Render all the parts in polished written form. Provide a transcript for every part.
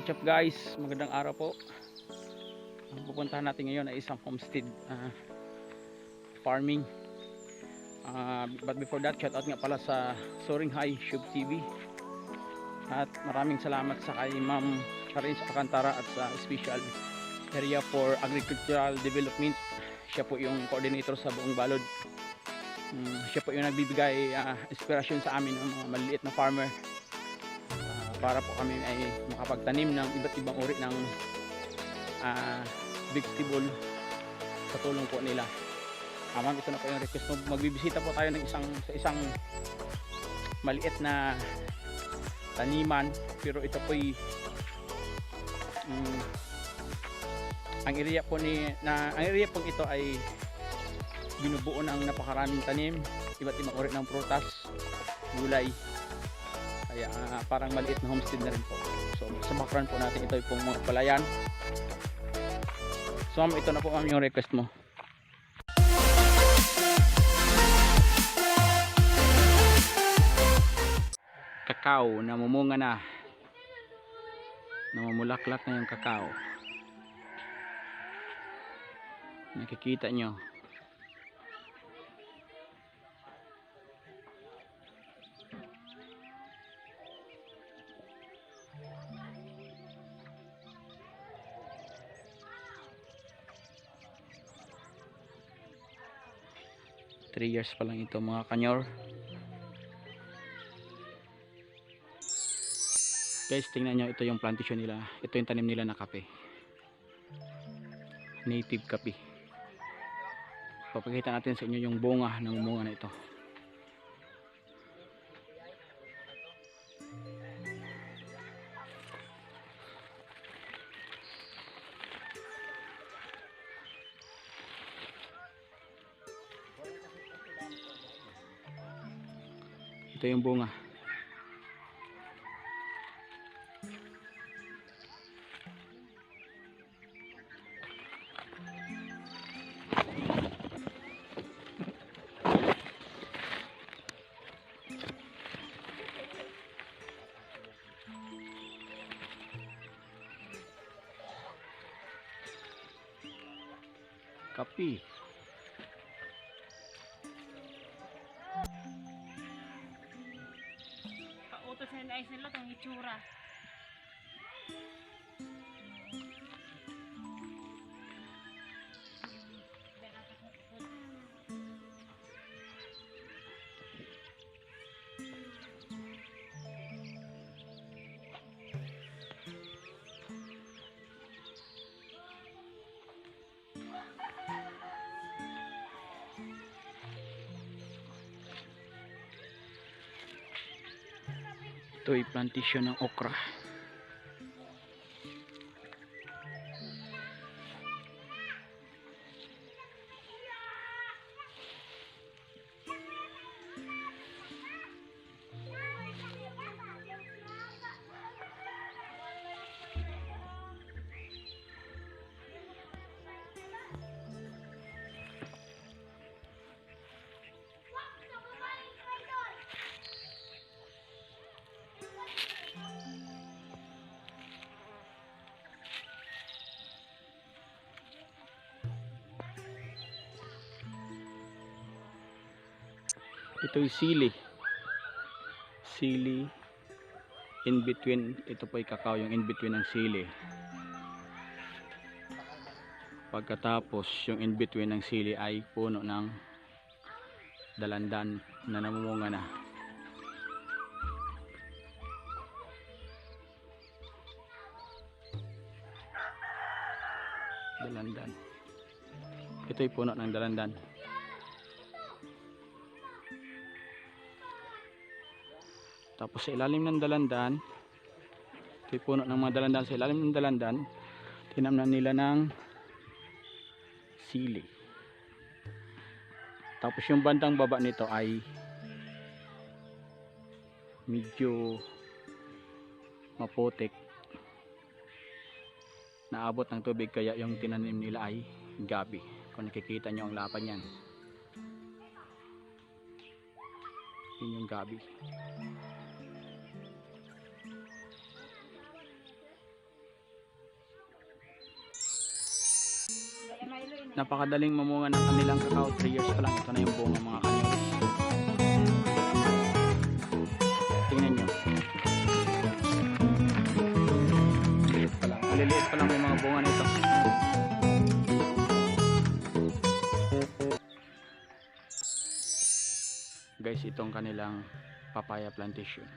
What's up guys? Magandang araw po. Ang pupuntahan natin ngayon ay isang homestead farming. But before that, shout out nga pala sa Soaring High Shub TV. At maraming salamat sa kay Ma'am Charin sa Pakantara at sa Special Area for Agricultural Development. Siya po yung coordinator sa buong balod. Siya po yung nagbibigay inspirasyon sa amin ng mga maliliit na farmer para po kami ay makapagtanim ng iba't ibang uri ng vegetable sa tulong po nila. Ma'am, ito na po yung request mo. Magbibisita po tayo ng isang maliit na taniman, pero ito po ay ang area po ito ay binubuo ng napakaraming tanim, iba't ibang uri ng prutas, gulay. Kaya parang maliit na homestead na rin po. So sa background po natin ito yung mga palayan. So ma'am, ito na po ma'am yung request mo. Kakao, namumunga na. Namumulaklak na yung kakao. Nakikita nyo. Three years pa lang ito mga kanyor. Guys, tingnan nyo, ito yung plantation nila. Ito yung tanim nila na kape. Native kape. Papakita natin sa inyo yung bunga ng bunga na ito. Ito yung bunga. Kapi. Pautos na nais nila itong itsura. Ito ay plantation ng okra. Ito ay sili. Sili in between. Ito po ay kakao, yung in between ng sili. Pagkatapos yung in between ng sili ay puno ng dalandan na namumunga na. Dalandan. Ito ay puno ng dalandan. Tapos sa ilalim ng dalandan, ito yung puno ng mga dalandan. Sa ilalim ng dalandan, tinamnan nila ng sili. Tapos yung bandang baba nito ay medyo maputik. Naabot ng tubig kaya yung tinanim nila ay gabi. Kung nakikita nyo ang lapan yan. Yun yung gabi. Napakadaling mamunga ng kanilang kakao. 3 years pa lang. Ito na yung bunga mga kanyos. Tingnan nyo. Maliliit pa lang. Maliliit pa lang yung mga bunga nito. Guys, itong kanilang papaya plantation.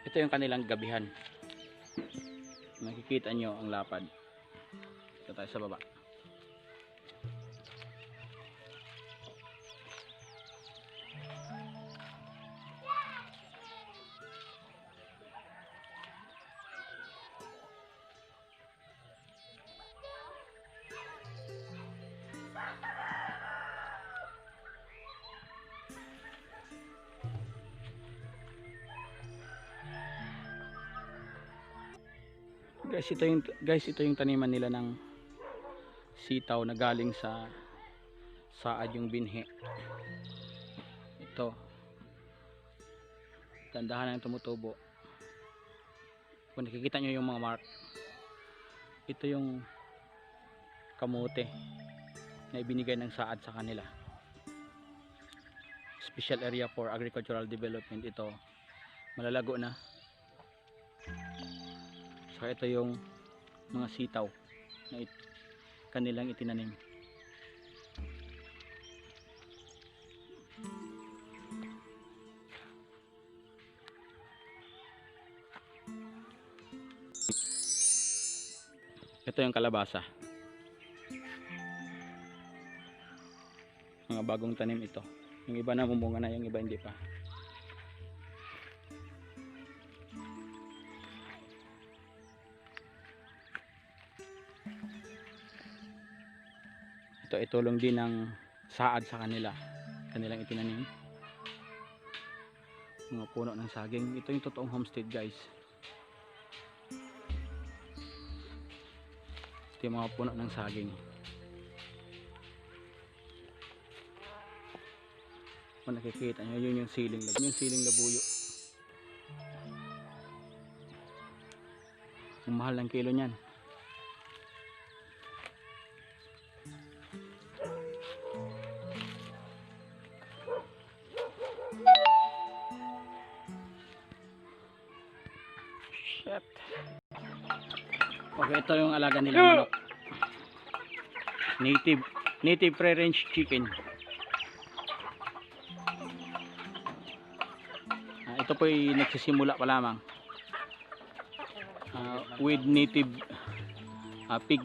Ito yung kanilang gabihan. Makikita nyo ang lapad. Ito tayo sa baba. Guys, ito yung taniman nila ng sitaw na galing sa saad yung binhi. Ito. Tandahan ng tumutubo. Kung nakikita nyo yung mga mark. Ito yung kamote na ibinigay ng saad sa kanila. Special area for agricultural development ito. Malalago na. So ito yung mga sitaw na kanilang itinanim. Ito yung kalabasa. Mga bagong tanim ito. Yung iba na mumunga na, yung iba hindi pa. Ito itulong din ng saad sa kanilang itinanim. Mga puno ng saging. Ito yung totoong homestead, guys. Ito yung mga puno ng saging. Kung nakikita nyo, yun yung siling labuyo. Yung siling labuyo. Ang mahal ng kilo nyan. Okay, ito yung alaga nila manok. Native free range chicken. Ito po ay nagsisimula pa lamang with native pig.